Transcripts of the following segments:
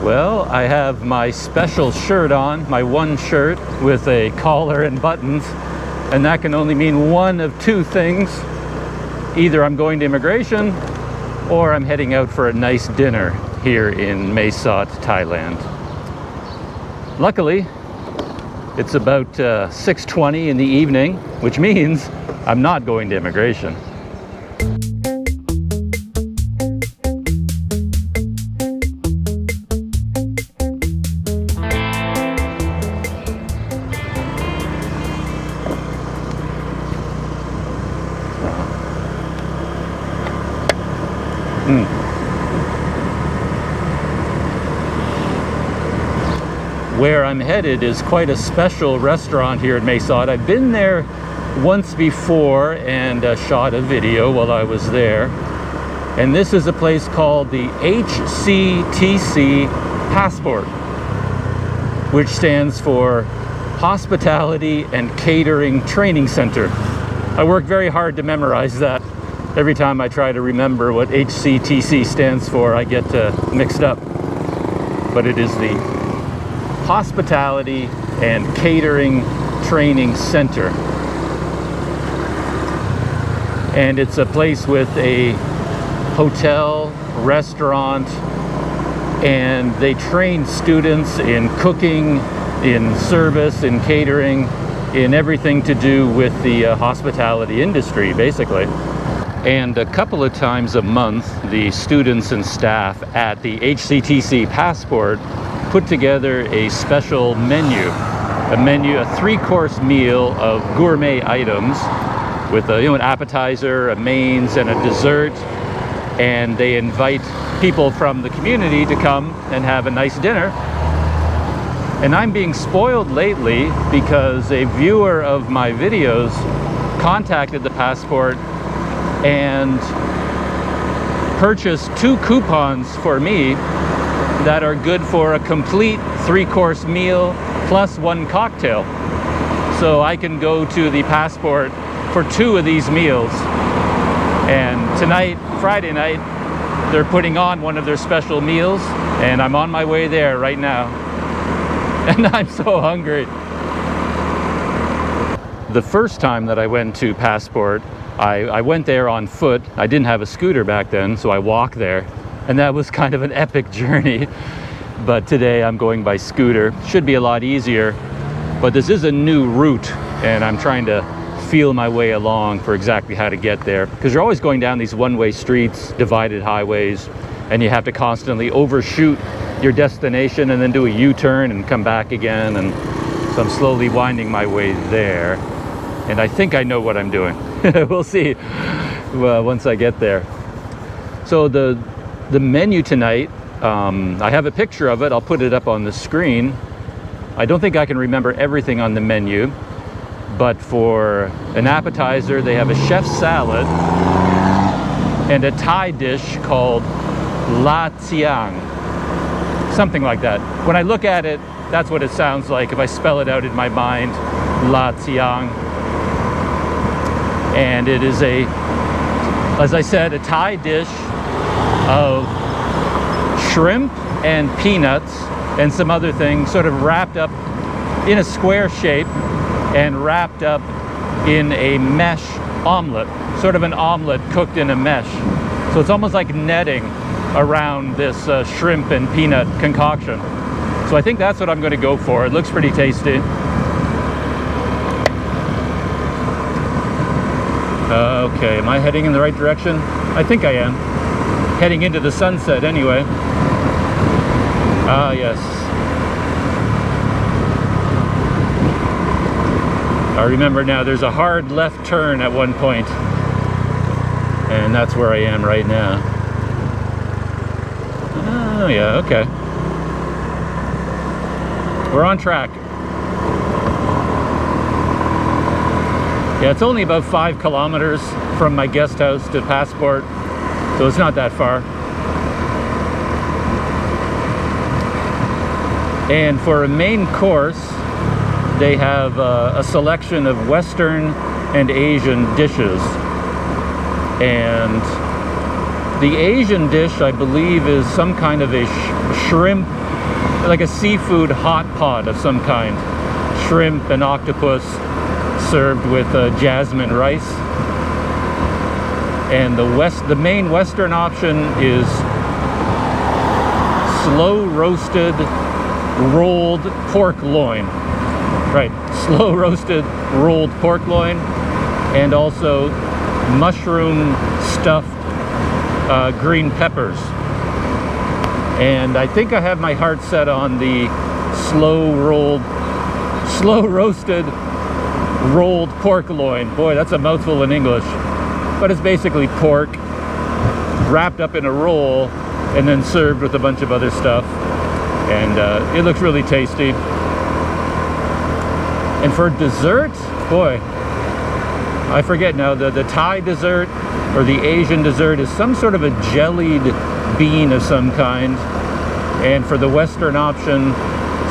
Well, I have my special shirt on, my one shirt with a collar and buttons, and that can only mean one of two things. Either I'm going to immigration or I'm heading out for a nice dinner here in Mae Sot, Thailand. Luckily, it's about 6:20 in the evening, which means I'm not going to immigration. Where I'm headed is quite a special restaurant here in Mae Sot. I've been there once before and shot a video while I was there. And this is a place called the HCTC Passport, which stands for Hospitality and Catering Training Center. I worked very hard to memorize that. Every time I try to remember what HCTC stands for, I get mixed up. But it is the Hospitality and Catering Training Center. And it's a place with a hotel, restaurant, and they train students in cooking, in service, in catering, in everything to do with the hospitality industry, basically. And a couple of times a month, the students and staff at the HCTC Passport put together a special menu, a three-course meal of gourmet items with an appetizer, a mains, and a dessert. And they invite people from the community to come and have a nice dinner. And I'm being spoiled lately because a viewer of my videos contacted the Passport and purchased 2 coupons for me that are good for a complete 3-course meal plus 1 cocktail. So I can go to the Passport for 2 of these meals. And tonight, Friday night, they're putting on one of their special meals, and I'm on my way there right now. And I'm so hungry. The first time that I went to Passport, I went there on foot. I didn't have a scooter back then, so I walked there. And that was kind of an epic journey. But today I'm going by scooter. Should be a lot easier. But this is a new route, and I'm trying to feel my way along for exactly how to get there. Because you're always going down these one-way streets, divided highways, and you have to constantly overshoot your destination and then do a U-turn and come back again. And so I'm slowly winding my way there. And I think I know what I'm doing. We'll see once I get there. So the menu tonight, I have a picture of it. I'll put it up on the screen. I don't think I can remember everything on the menu, but for an appetizer, they have a chef's salad and a Thai dish called La Tiang. Something like that. When I look at it, that's what it sounds like if I spell it out in my mind. La Tiang. And it is as I said, a Thai dish of shrimp and peanuts and some other things, sort of wrapped up in a square shape and wrapped up in a mesh omelet, sort of an omelet cooked in a mesh. So it's almost like netting around this shrimp and peanut concoction. So I think that's what I'm going to go for. It looks pretty tasty. Okay, am I heading in the right direction? I think I am. Heading into the sunset anyway. Ah, yes. I remember now, there's a hard left turn at one point. And that's where I am right now. Oh, yeah, okay. We're on track. Yeah, it's only about 5 kilometers from my guest house to Passport, so it's not that far. And for a main course, they have a selection of Western and Asian dishes. And the Asian dish, I believe, is some kind of a shrimp like a seafood hot pot of some kind. Shrimp and octopus served with jasmine rice. And the main Western option is slow roasted rolled pork loin. Right, slow roasted rolled pork loin, and also mushroom stuffed green peppers. And I think I have my heart set on the slow roasted rolled pork loin. Boy, that's a mouthful in English. But it's basically pork wrapped up in a roll and then served with a bunch of other stuff. And it looks really tasty. And for dessert, boy, I forget now, the Thai dessert or the Asian dessert is some sort of a jellied bean of some kind. And for the Western option,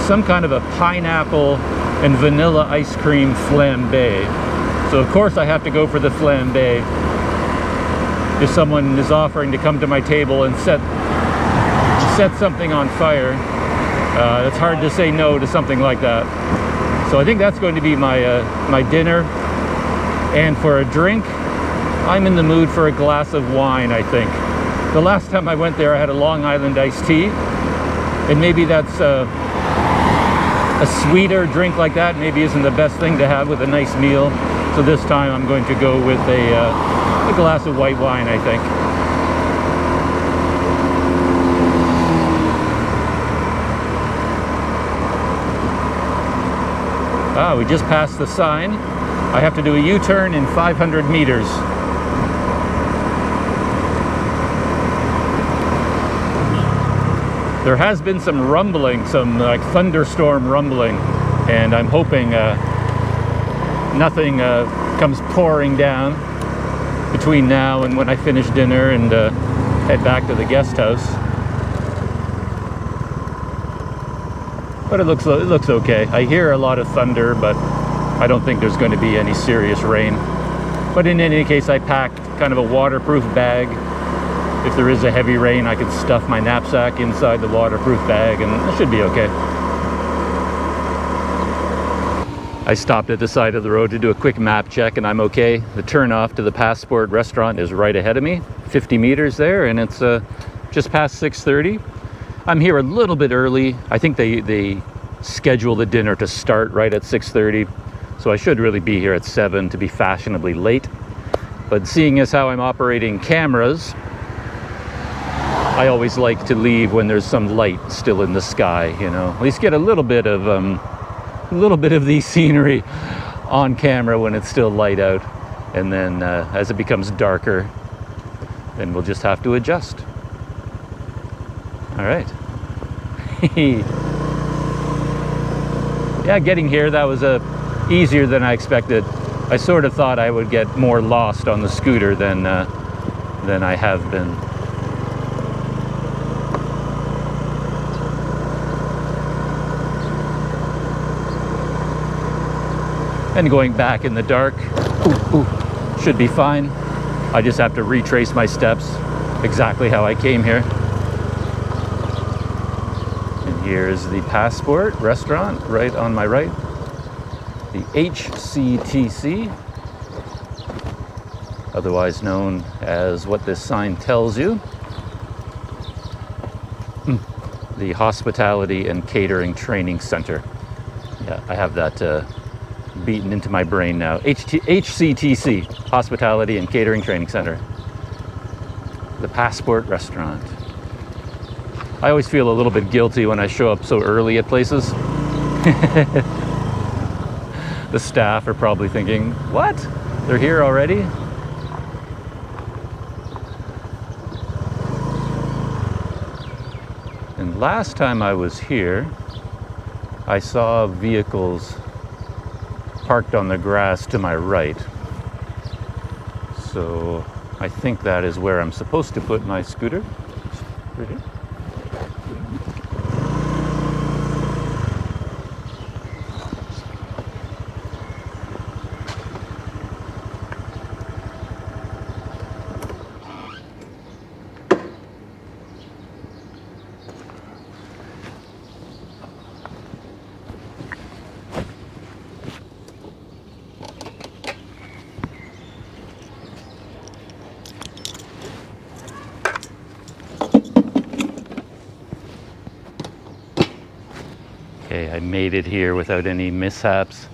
some kind of a pineapple and vanilla ice cream flambe. So of course I have to go for the flambe. If someone is offering to come to my table and set something on fire, it's hard to say no to something like that. So I think that's going to be my dinner. And for a drink, I'm in the mood for a glass of wine, I think. The last time I went there, I had a Long Island iced tea, and maybe that's a sweeter drink like that maybe isn't the best thing to have with a nice meal. So this time I'm going to go with a glass of white wine, I think. Ah, we just passed the sign. I have to do a U-turn in 500 meters. There has been some rumbling, some like thunderstorm rumbling, and I'm hoping nothing comes pouring down between now and when I finish dinner and head back to the guest house. But it looks okay. I hear a lot of thunder, but I don't think there's going to be any serious rain. But in any case, I packed kind of a waterproof bag. If there is a heavy rain, I can stuff my knapsack inside the waterproof bag and it should be okay. I stopped at the side of the road to do a quick map check and I'm okay. The turnoff to the Passport restaurant is right ahead of me, 50 meters there, and it's just past 6:30. I'm here a little bit early. I think they schedule the dinner to start right at 6:30, so I should really be here at 7 to be fashionably late. But seeing as how I'm operating cameras, I always like to leave when there's some light still in the sky, you know. At least get a little bit of the scenery on camera when it's still light out, and then as it becomes darker, then we'll just have to adjust. All right. Yeah, getting here, that was easier than I expected. I sort of thought I would get more lost on the scooter than I have been. And going back in the dark, should be fine. I just have to retrace my steps exactly how I came here. And here's the Passport restaurant right on my right. The HCTC, otherwise known as what this sign tells you. The Hospitality and Catering Training Center. Yeah, I have that beaten into my brain now. HCTC, Hospitality and Catering Training Center. The Passport restaurant. I always feel a little bit guilty when I show up so early at places. The staff are probably thinking, what? They're here already? And last time I was here, I saw vehicles parked on the grass to my right. So I think that is where I'm supposed to put my scooter. Right here. Okay, I made it here without any mishaps,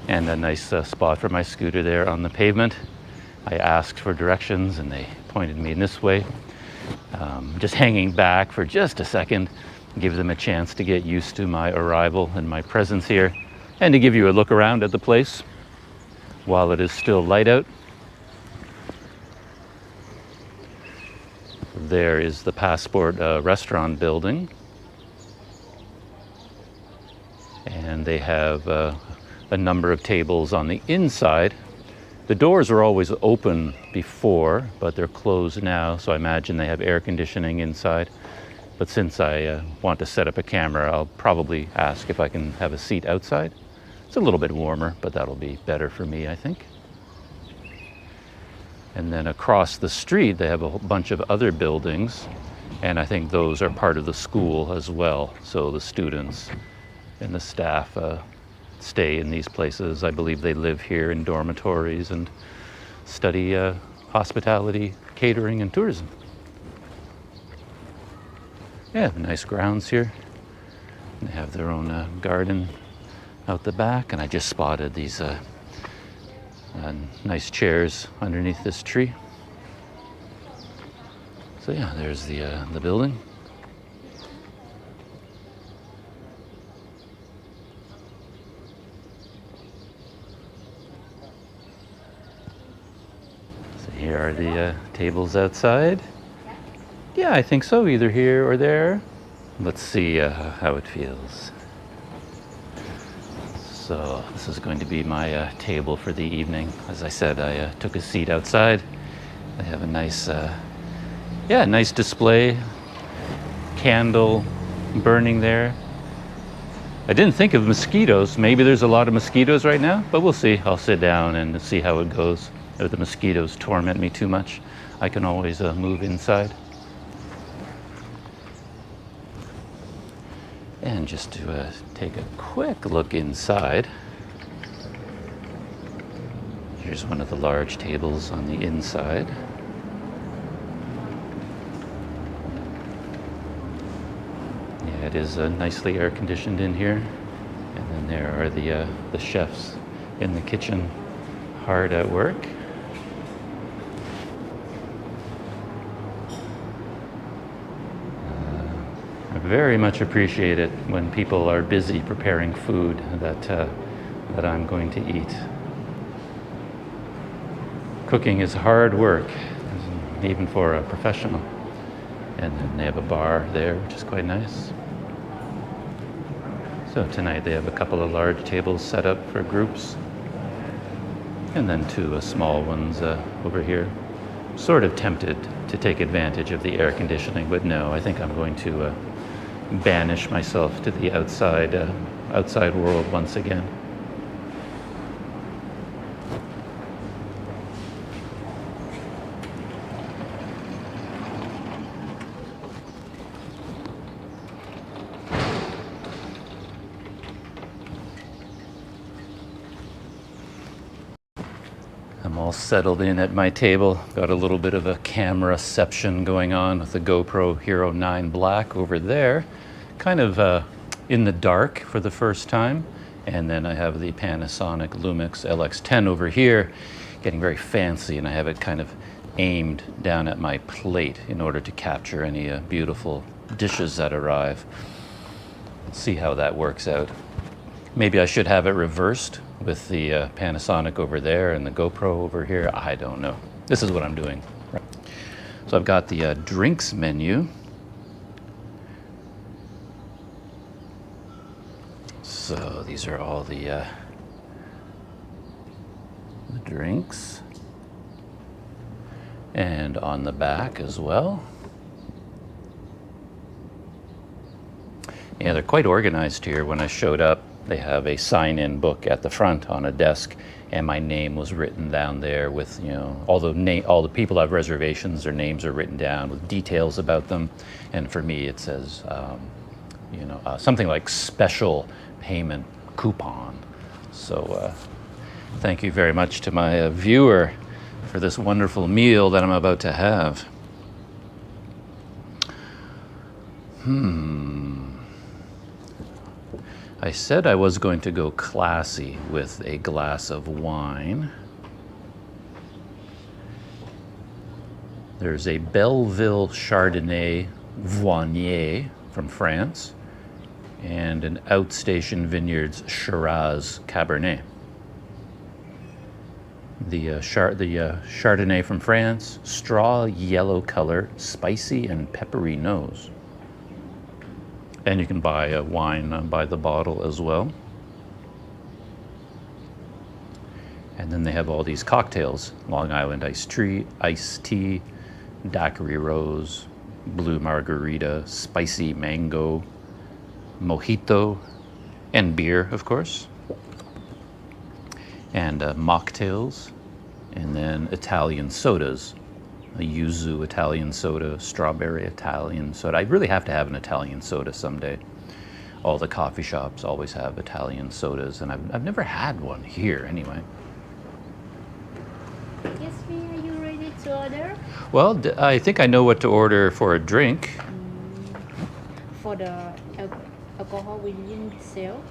and a nice spot for my scooter there on the pavement. I asked for directions and they pointed me in this way. Just hanging back for just a second, give them a chance to get used to my arrival and my presence here, and to give you a look around at the place while it is still light out. There is the Passport restaurant building, and they have a number of tables on the inside. The doors are always open before, but they're closed now, so I imagine they have air conditioning inside. But since I want to set up a camera, I'll probably ask if I can have a seat outside. It's a little bit warmer, but that'll be better for me, I think. And then across the street, they have a whole bunch of other buildings, and I think those are part of the school as well. So the students and the staff stay in these places. I believe they live here in dormitories and study hospitality, catering, and tourism. Yeah, nice grounds here. They have their own garden out the back, and I just spotted these nice chairs underneath this tree. So yeah, there's the building. So here are the tables outside. Yeah, I think so, either here or there. Let's see how it feels. So this is going to be my table for the evening. As I said, I took a seat outside. They have a nice, nice display, candle burning there. I didn't think of mosquitoes. Maybe there's a lot of mosquitoes right now, but we'll see. I'll sit down and see how it goes. If the mosquitoes torment me too much, I can always move inside. And just to take a quick look inside, here's one of the large tables on the inside. Yeah, it is nicely air conditioned in here. And then there are the chefs in the kitchen, hard at work. I very much appreciate it when people are busy preparing food that I'm going to eat. Cooking is hard work, even for a professional. And then they have a bar there, which is quite nice. So tonight they have a couple of large tables set up for groups, and then two small ones over here. Sort of tempted to take advantage of the air conditioning, but no, I think I'm going to banish myself to the outside world once again. I'm all settled in at my table. Got a little bit of a cameraception going on with the GoPro Hero 9 Black over there. Kind of in the dark for the first time. And then I have the Panasonic LX10 over here, getting very fancy, and I have it kind of aimed down at my plate in order to capture any beautiful dishes that arrive. Let's see how that works out. Maybe I should have it reversed with the Panasonic over there and the GoPro over here. I don't know. This is what I'm doing. So I've got the drinks menu. So these are all the drinks. And on the back as well. Yeah, they're quite organized here. When I showed up, they have a sign-in book at the front on a desk, and my name was written down there with, you know, all the people have reservations, their names are written down with details about them. And for me, it says, something like special payment coupon. So thank you very much to my viewer for this wonderful meal that I'm about to have. I said I was going to go classy with a glass of wine. There's a Belleville Chardonnay Voinier from France and an Outstation Vineyards Shiraz Cabernet. The Chardonnay from France, straw yellow color, spicy and peppery nose. And you can buy a wine by the bottle as well. And then they have all these cocktails: Long Island iced tea, daiquiri rose, blue margarita, spicy mango, mojito, and beer, of course. And mocktails, and then Italian sodas, a yuzu Italian soda, strawberry Italian soda. I really have to have an Italian soda someday. All the coffee shops always have Italian sodas, and I've never had one here anyway. Excuse me, are you ready to order? Well, I think I know what to order for a drink. For the alcohol, we didn't sell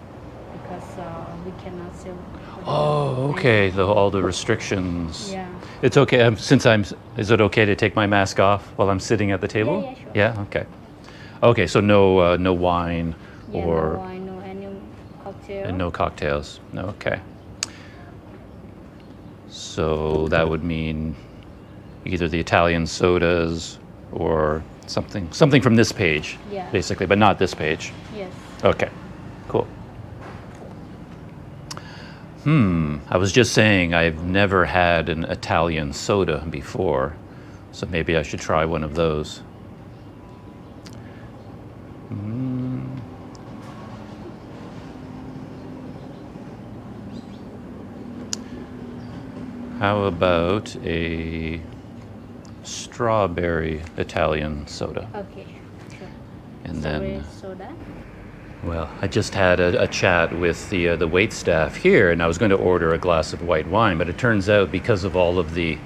because we cannot sell. Oh, okay. All the restrictions. Yeah. It's okay. Is it okay to take my mask off while I'm sitting at the table? Yeah, sure. Yeah. Okay. Okay. So no wine or no wine, no any cocktail. and no cocktails. No. Okay. So that would mean either the Italian sodas or something from this page, Yeah. basically, but not this page. Yes. Okay. Cool. I was just saying I've never had an Italian soda before, so maybe I should try one of those. How about a strawberry Italian soda? Okay. Sure. And Strawberry then, soda. well, I just had a chat with the wait staff here, and I was going to order a glass of white wine, but it turns out because of all of the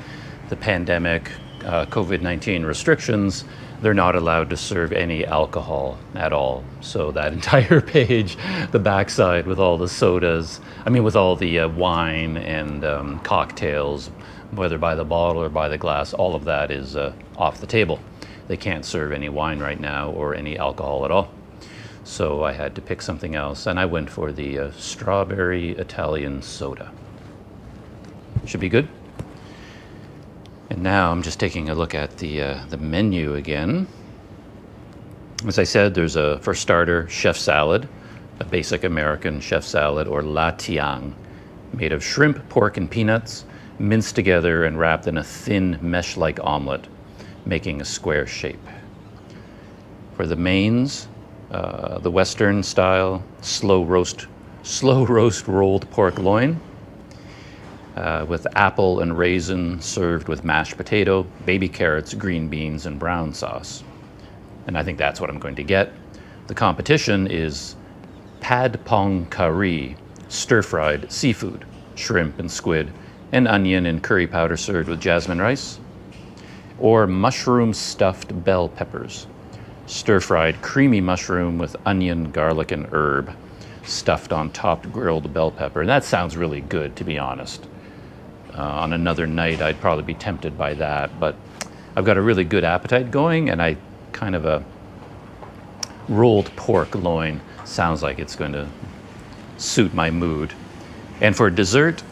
pandemic, COVID-19 restrictions, they're not allowed to serve any alcohol at all. So that entire page, the backside with all the sodas, with all the wine and cocktails, whether by the bottle or by the glass, all of that is off the table. They can't serve any wine right now or any alcohol at all. So I had to pick something else, and I went for the strawberry Italian soda. Should be good. And now I'm just taking a look at the menu again. As I said, there's for starter, chef salad, a basic American chef salad, or la tiang, made of shrimp, pork, and peanuts, minced together and wrapped in a thin mesh-like omelet, making a square shape. For the mains, the Western style slow roast rolled pork loin, with apple and raisin served with mashed potato, baby carrots, green beans, and brown sauce. And I think that's what I'm going to get. The competition is pad pong curry, stir-fried seafood, shrimp and squid, and onion and curry powder served with jasmine rice, or mushroom stuffed bell peppers, stir-fried creamy mushroom with onion, garlic, and herb, stuffed on topped grilled bell pepper. And that sounds really good, to be honest. On another night, I'd probably be tempted by that, but I've got a really good appetite going, and I kind of a rolled pork loin sounds like it's going to suit my mood. And for dessert,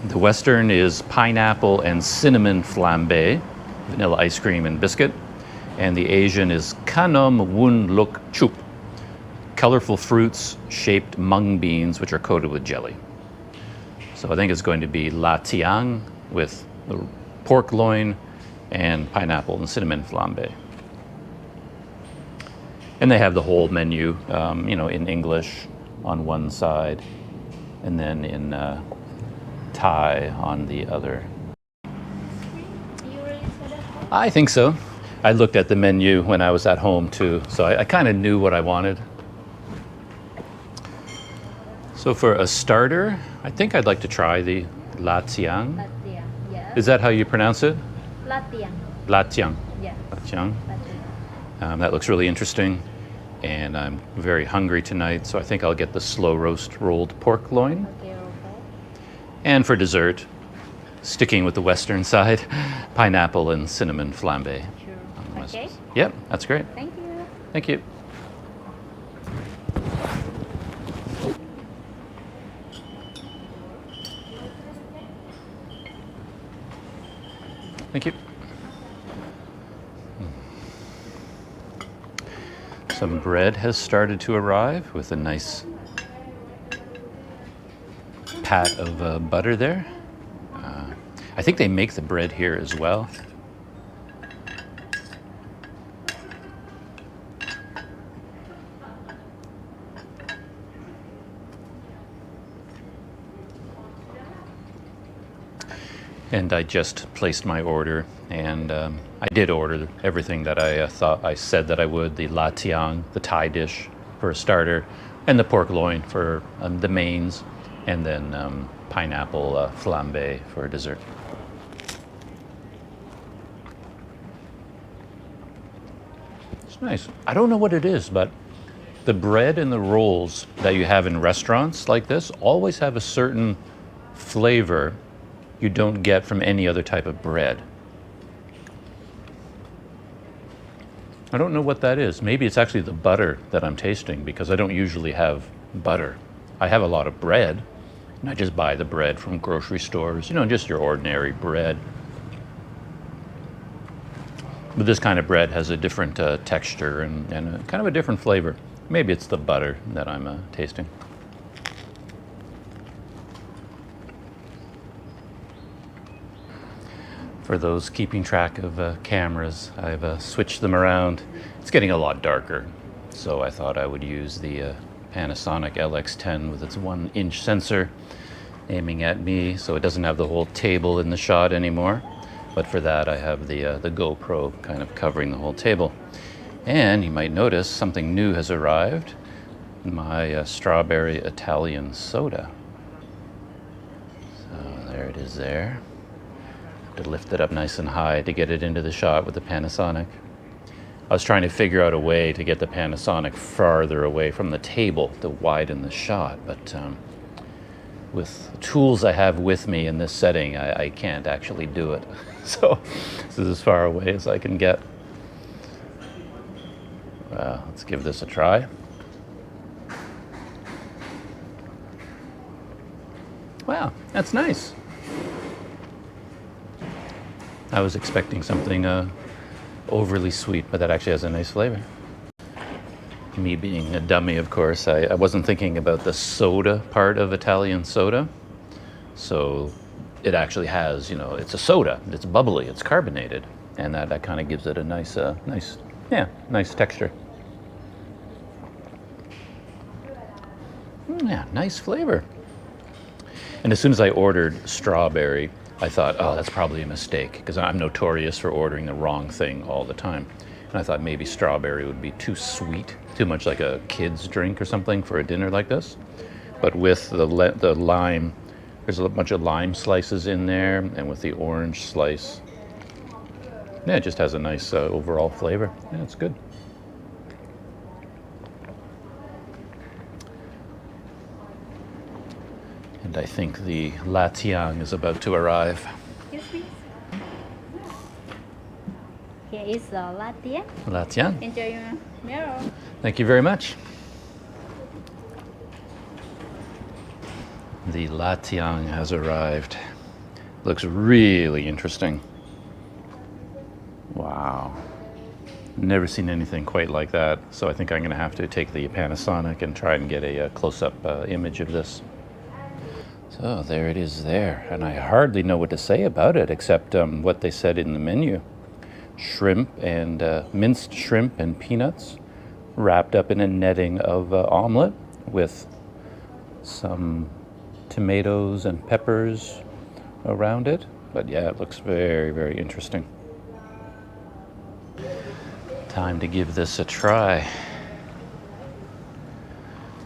the Western is pineapple and cinnamon flambé, vanilla ice cream and biscuit, and the Asian is kanom wun luk chup, colorful fruits shaped mung beans which are coated with jelly. So I think it's going to be la tiang with the pork loin and pineapple and cinnamon flambé. And they have the whole menu, in English on one side, and then in Thai on the other. Are you ready for that? I think so. I looked at the menu when I was at home too, so I kind of knew what I wanted. So for a starter, I think I'd like to try the la tiang. La tiang, yes. Is that how you pronounce it? La tiang, La tiang. yes. La tiang. La tiang. That looks really interesting. and I'm very hungry tonight, so I think I'll get the slow roast rolled pork loin. Okay, okay. And for dessert, sticking with the western side, pineapple and cinnamon flambe. Sure. On the west Okay. coast. Yep, that's great. Thank you. Thank you. Thank you. Some bread has started to arrive with a nice pat of butter there. I think they make the bread here as well. And I just placed my order, and I did order everything that I thought I said that I would. The la tiang, the Thai dish for a starter, and the pork loin for the mains, and then pineapple flambe for dessert. It's nice. I don't know what it is, but the bread and the rolls that you have in restaurants like this always have a certain flavor you don't get from any other type of bread. I don't know what that is. Maybe it's actually the butter that I'm tasting, because I don't usually have butter. I have a lot of bread, and I just buy the bread from grocery stores, you know, just your ordinary bread. But this kind of bread has a different texture and kind of a different flavor. Maybe it's the butter that I'm tasting. For those keeping track of cameras, I've switched them around. It's getting a lot darker, so I thought I would use the Panasonic LX10 with its 1-inch sensor aiming at me, so it doesn't have the whole table in the shot anymore. But for that, I have the GoPro kind of covering the whole table. And you might notice something new has arrived, my strawberry Italian soda. So there it is there. To lift it up nice and high to get it into the shot with the Panasonic. I was trying to figure out a way to get the Panasonic farther away from the table to widen the shot, but with the tools I have with me in this setting, I can't actually do it. So this is as far away as I can get. Well, let's give this a try. Wow, that's nice. I was expecting something overly sweet, but that actually has a nice flavor. Me being a dummy, of course, I wasn't thinking about the soda part of Italian soda. So it actually has, you know, it's a soda, it's bubbly, it's carbonated, and that kind of gives it a nice texture. Yeah, nice flavor. And as soon as I ordered strawberry, I thought, oh, that's probably a mistake, because I'm notorious for ordering the wrong thing all the time. And I thought maybe strawberry would be too sweet, too much like a kid's drink or something for a dinner like this. But with the lime, there's a bunch of lime slices in there, and with the orange slice, yeah, it just has a nice overall flavor. Yeah, it's good. And I think the La Tiang is about to arrive. Excuse me. Here is the latte. La Tiang. Enjoy your meal. Thank you very much. The La Tiang has arrived. Looks really interesting. Wow. Never seen anything quite like that. So I think I'm going to have to take the Panasonic and try and get a close-up image of this. So there it is there, and I hardly know what to say about it except what they said in the menu. Shrimp and minced shrimp and peanuts wrapped up in a netting of omelet with some tomatoes and peppers around it. But yeah, it looks very, very interesting. Time to give this a try.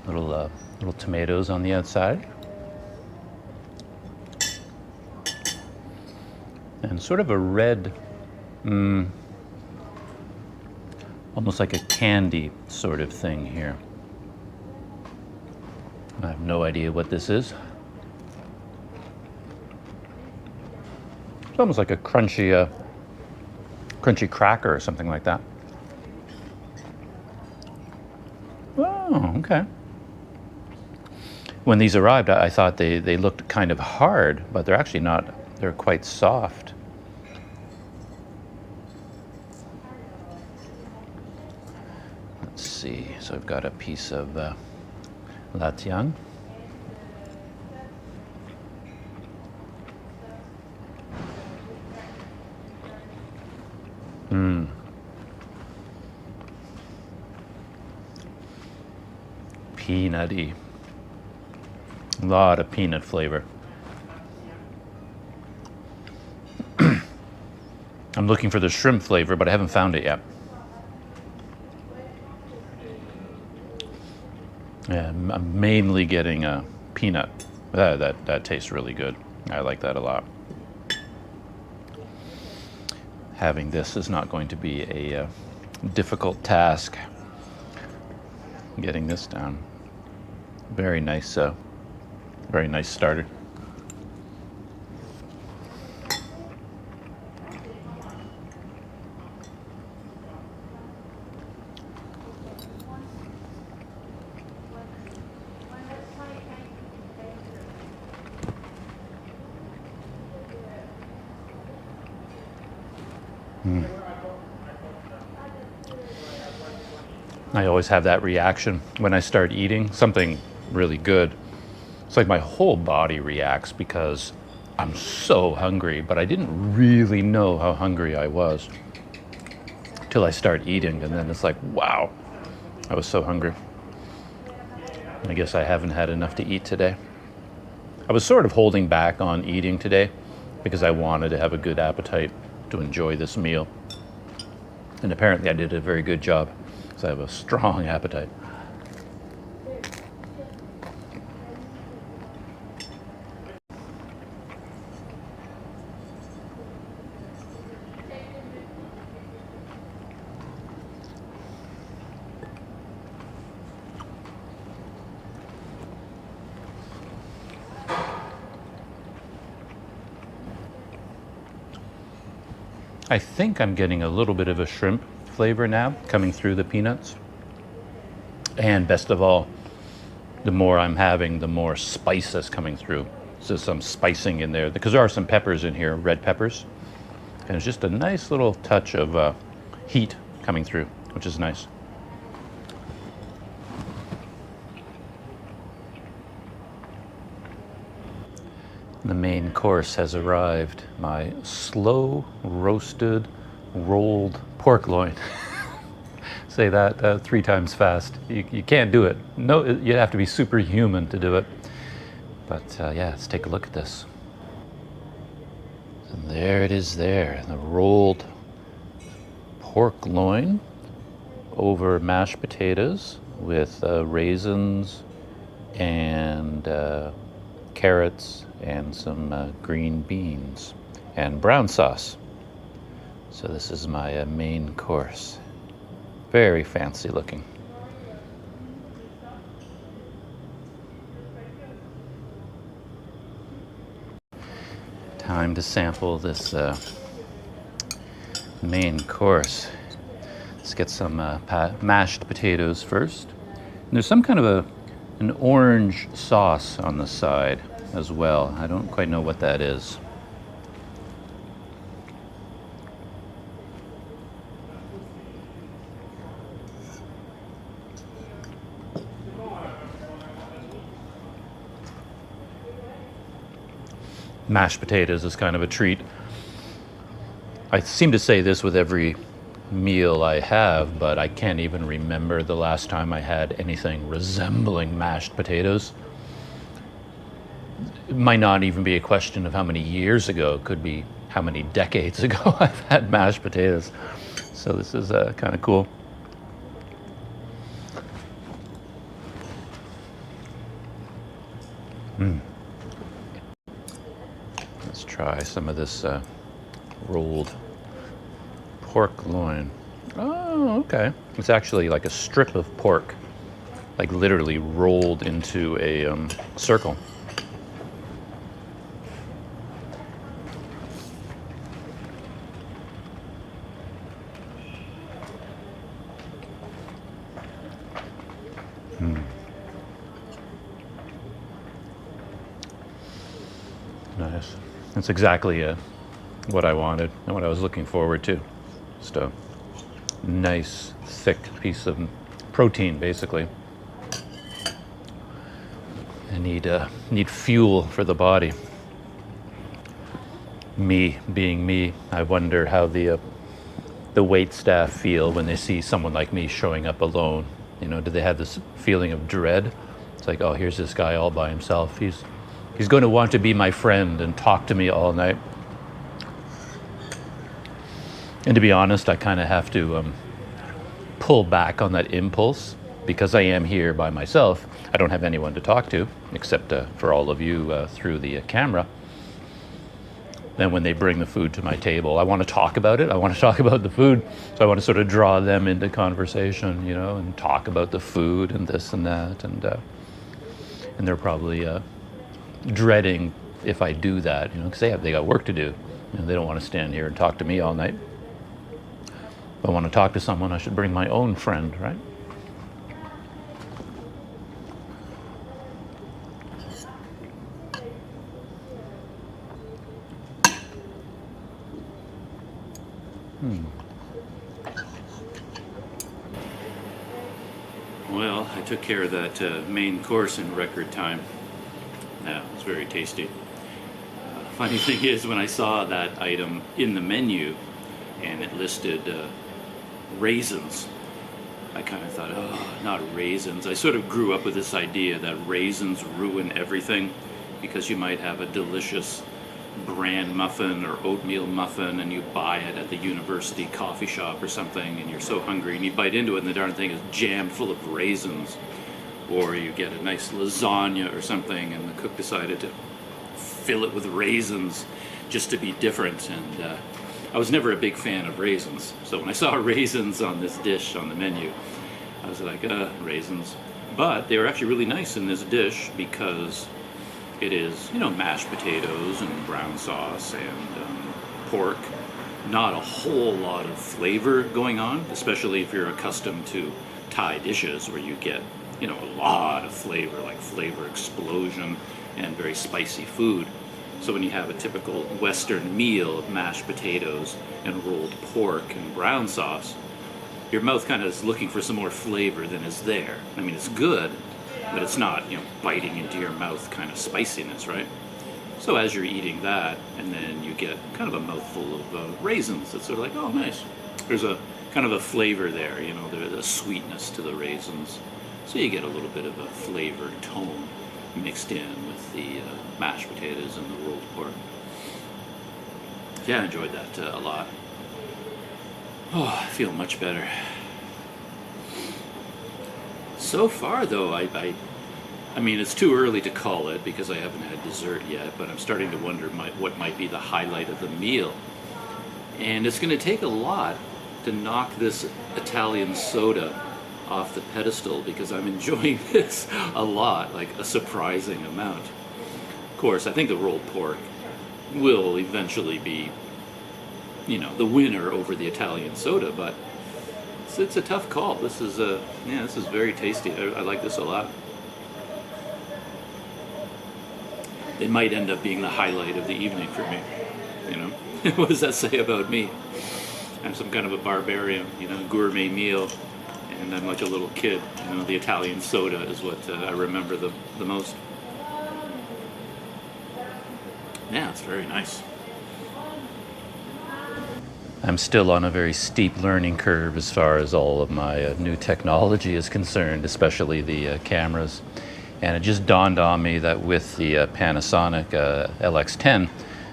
Little tomatoes on the outside. And sort of a red, almost like a candy sort of thing here. I have no idea what this is. It's almost like a crunchy cracker or something like that. Oh, okay. When these arrived, I thought they looked kind of hard, but they're actually not. They're quite soft. Let's see. So I've got a piece of latiang. Peanutty. A lot of peanut flavor. I'm looking for the shrimp flavor, but I haven't found it yet. Yeah, I'm mainly getting a peanut. That tastes really good. I like that a lot. Having this is not going to be a difficult task. Getting this down. Very nice starter. I always have that reaction when I start eating something really good. It's like my whole body reacts because I'm so hungry, but I didn't really know how hungry I was till I start eating, and then it's like, wow, I was so hungry. I guess I haven't had enough to eat today. I was sort of holding back on eating today because I wanted to have a good appetite to enjoy this meal. And apparently I did a very good job because I have a strong appetite. I think I'm getting a little bit of a shrimp flavor now coming through the peanuts. And best of all, the more I'm having, the more spice is coming through. So some spicing in there, because there are some peppers in here, red peppers. And it's just a nice little touch of heat coming through, which is nice. The main course has arrived. My slow roasted rolled pork loin. Say that 3 times fast. You can't do it. No, you have to be superhuman to do it. But yeah, let's take a look at this. And there it is there, the rolled pork loin over mashed potatoes with raisins and carrots and some green beans and brown sauce. So this is my main course. Very fancy looking. Time to sample this main course. Let's get some mashed potatoes first. And there's some kind of an orange sauce on the side as well. I don't quite know what that is. Mashed potatoes is kind of a treat. I seem to say this with every meal I have, but I can't even remember the last time I had anything resembling mashed potatoes. It might not even be a question of how many years ago, it could be how many decades ago I've had mashed potatoes. So this is kind of cool. Let's try some of this rolled pork loin. Oh, okay. It's actually like a strip of pork, like literally rolled into a circle. Nice. That's exactly what I wanted and what I was looking forward to. Just a nice, thick piece of protein, basically. I need fuel for the body. Me being me, I wonder how the wait staff feel when they see someone like me showing up alone. You know, do they have this feeling of dread? It's like, oh, here's this guy all by himself. He's going to want to be my friend and talk to me all night. And to be honest, I kind of have to pull back on that impulse because I am here by myself. I don't have anyone to talk to except for all of you through the camera. Then when they bring the food to my table, I want to talk about it. I want to talk about the food. So I want to sort of draw them into conversation, you know, and talk about the food and this and that. And they're probably dreading if I do that, you know, because they got work to do. You know, they don't want to stand here and talk to me all night. If I want to talk to someone, I should bring my own friend, right? Well, I took care of that main course in record time. Yeah, it's very tasty. Funny thing is, when I saw that item in the menu and it listed raisins, I kind of thought, oh, not raisins. I sort of grew up with this idea that raisins ruin everything because you might have a delicious bran muffin or oatmeal muffin and you buy it at the university coffee shop or something and you're so hungry and you bite into it and the darn thing is jammed full of raisins. Or you get a nice lasagna or something and the cook decided to fill it with raisins just to be different. And I was never a big fan of raisins. So when I saw raisins on this dish on the menu, I was like, raisins. But they were actually really nice in this dish because it is, you know, mashed potatoes and brown sauce and pork. Not a whole lot of flavor going on, especially if you're accustomed to Thai dishes where you get, you know, a lot of flavor, like flavor explosion and very spicy food. So when you have a typical Western meal of mashed potatoes and rolled pork and brown sauce, your mouth kind of is looking for some more flavor than is there. I mean, it's good, but it's not, you know, biting into your mouth kind of spiciness, right? So as you're eating that, and then you get kind of a mouthful of raisins, it's sort of like, oh, nice. There's a kind of a flavor there, you know, there's a sweetness to the raisins. So you get a little bit of a flavored tone mixed in with the mashed potatoes and the rolled pork. Yeah, I enjoyed that a lot. Oh, I feel much better. So far, though, I mean, it's too early to call it because I haven't had dessert yet, but I'm starting to wonder what might be the highlight of the meal. And it's going to take a lot to knock this Italian soda off the pedestal because I'm enjoying this a lot, like a surprising amount. Of course, I think the rolled pork will eventually be, you know, the winner over the Italian soda, but it's a tough call. This is this is very tasty. I like this a lot. It might end up being the highlight of the evening for me. You know, what does that say about me? I'm some kind of a barbarian, you know, gourmet meal, and I'm like a little kid. You know, the Italian soda is what I remember the most. Yeah, it's very nice. I'm still on a very steep learning curve as far as all of my new technology is concerned, especially the cameras. And it just dawned on me that with the Panasonic LX10,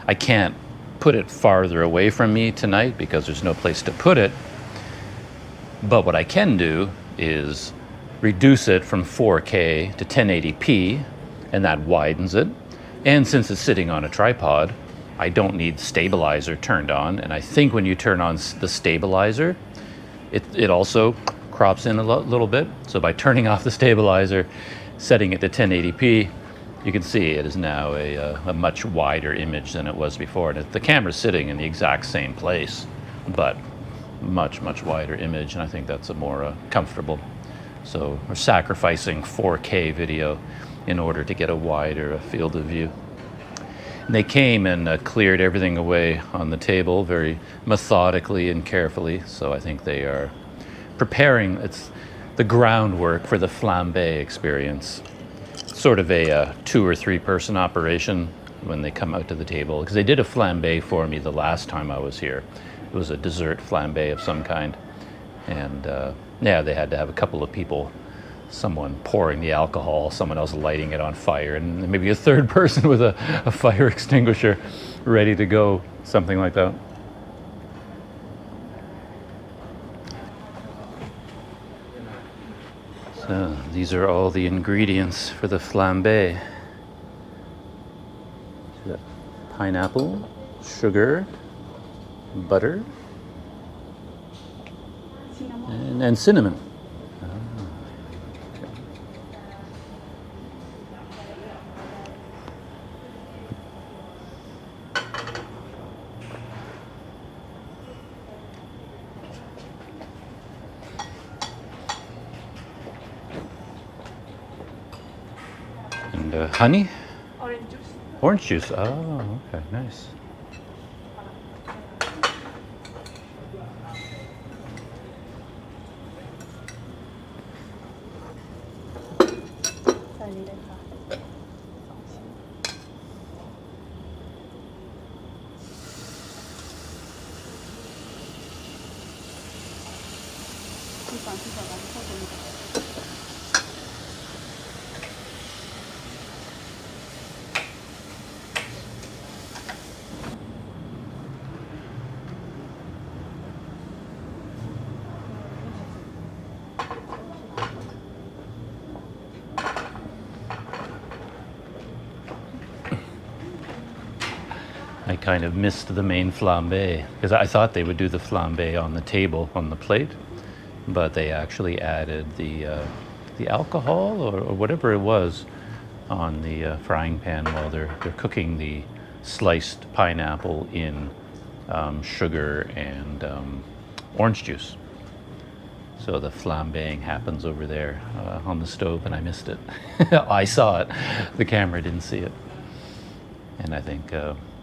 I can't put it farther away from me tonight because there's no place to put it. But what I can do is reduce it from 4K to 1080p, and that widens it. And since it's sitting on a tripod, I don't need stabilizer turned on. And I think when you turn on the stabilizer, It also crops in a little bit. So by turning off the stabilizer, setting it to 1080p, you can see it is now a much wider image than it was before. And the camera's sitting in the exact same place, but much wider image, and I think that's a more comfortable. So we're sacrificing 4K video in order to get a wider field of view. And they came and cleared everything away on the table very methodically and carefully. So I think they are preparing the groundwork for the flambe experience. Sort of a 2 or 3 person operation when they come out to the table, because they did a flambe for me the last time I was here. It was a dessert flambe of some kind, and yeah, they had to have a couple of people, someone pouring the alcohol, someone else lighting it on fire, and maybe a third person with a fire extinguisher ready to go, something like that. So these are all the ingredients for the flambe. Pineapple, sugar, butter, and cinnamon. And honey? Orange juice. Orange juice. Oh, okay, nice. I kind of missed the main flambe because I thought they would do the flambe on the table, on the plate, but they actually added the alcohol or whatever it was on the frying pan while they're cooking the sliced pineapple in sugar and orange juice. So the flambeing happens over there on the stove, and I missed it. I saw it, the camera didn't see it, and I think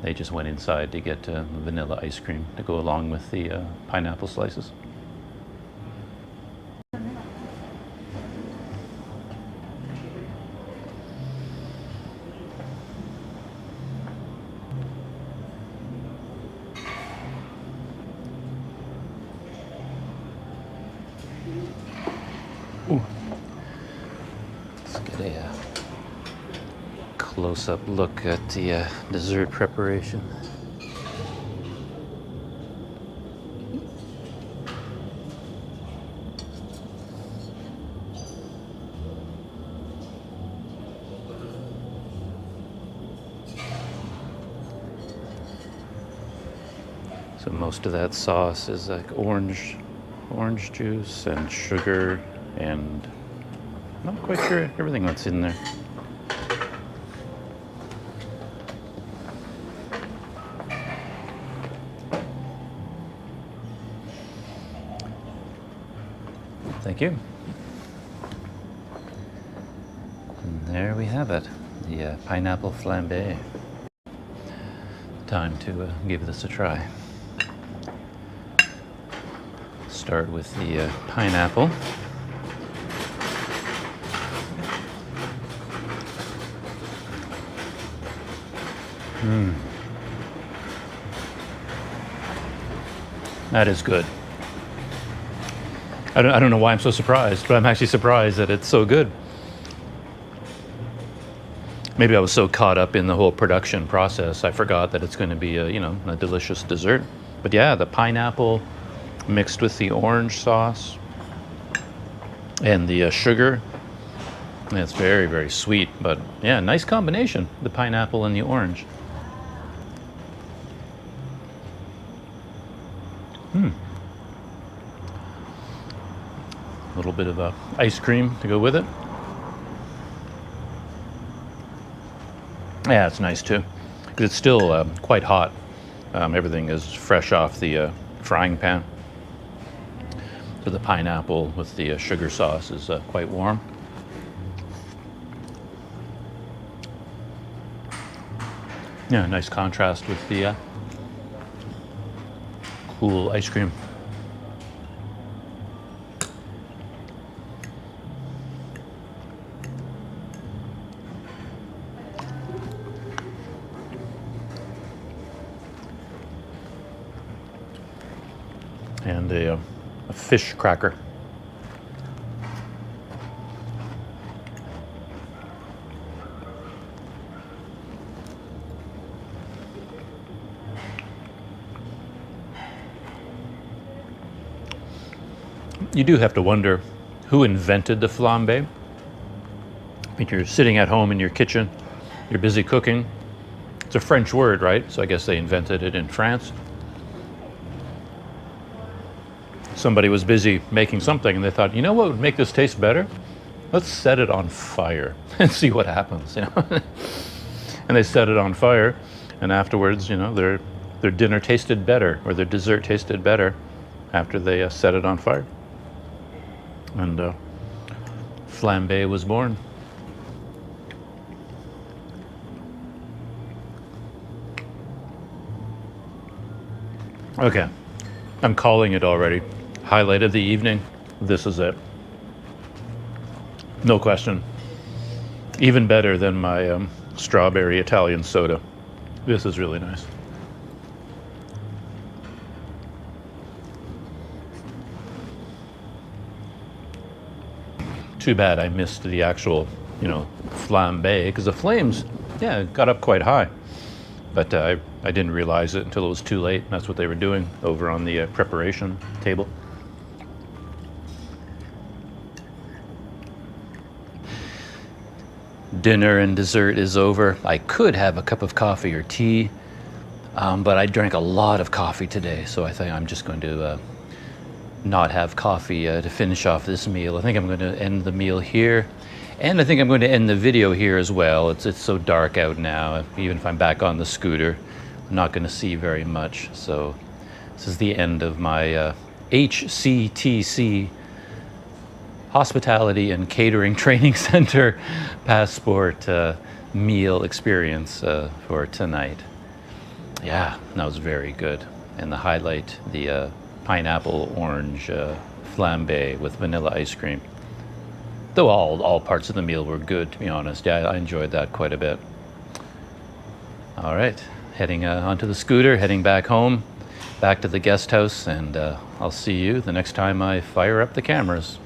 they just went inside to get vanilla ice cream to go along with the pineapple slices. Ooh. Let's get a close-up look at the dessert preparation. So most of that sauce is like orange juice and sugar, and I'm not quite sure everything that's in there. Thank you. And there we have it, the pineapple flambe. Time to give this a try. Start with the pineapple. That is good. I don't know why I'm so surprised, but I'm actually surprised that it's so good. Maybe I was so caught up in the whole production process, I forgot that it's going to be a delicious dessert. But yeah, the pineapple mixed with the orange sauce and the sugar, it's very, very sweet. But yeah, nice combination, the pineapple and the orange. little bit of ice cream to go with it. Yeah, it's nice too, because it's still quite hot. Everything is fresh off the frying pan. So the pineapple with the sugar sauce is quite warm. Yeah, nice contrast with the cool ice cream. And a fish cracker. You do have to wonder who invented the flambe. I mean, you're sitting at home in your kitchen, you're busy cooking. It's a French word, right? So I guess they invented it in France. Somebody was busy making something and they thought, you know what would make this taste better? Let's set it on fire and see what happens, you know. And they set it on fire, and afterwards, you know, their dinner tasted better, or their dessert tasted better after they set it on fire. And flambe was born. Okay, I'm calling it already. Highlight of the evening, this is it. No question. Even better than my strawberry Italian soda. This is really nice. Too bad I missed the actual, you know, flambe, because the flames, yeah, got up quite high. But I didn't realize it until it was too late. That's what they were doing over on the preparation table. Dinner and dessert is over. I could have a cup of coffee or tea, but I drank a lot of coffee today, so I think I'm just going to not have coffee to finish off this meal. I think I'm going to end the meal here, and I think I'm going to end the video here as well. It's so dark out now. Even if I'm back on the scooter, I'm not going to see very much. So this is the end of my HCTC, Hospitality and Catering Training Center passport meal experience for tonight. Yeah, that was very good. And the highlight, the pineapple orange flambe with vanilla ice cream. Though all parts of the meal were good, to be honest. Yeah, I enjoyed that quite a bit. All right, heading onto the scooter, heading back home, back to the guest house, and I'll see you the next time I fire up the cameras.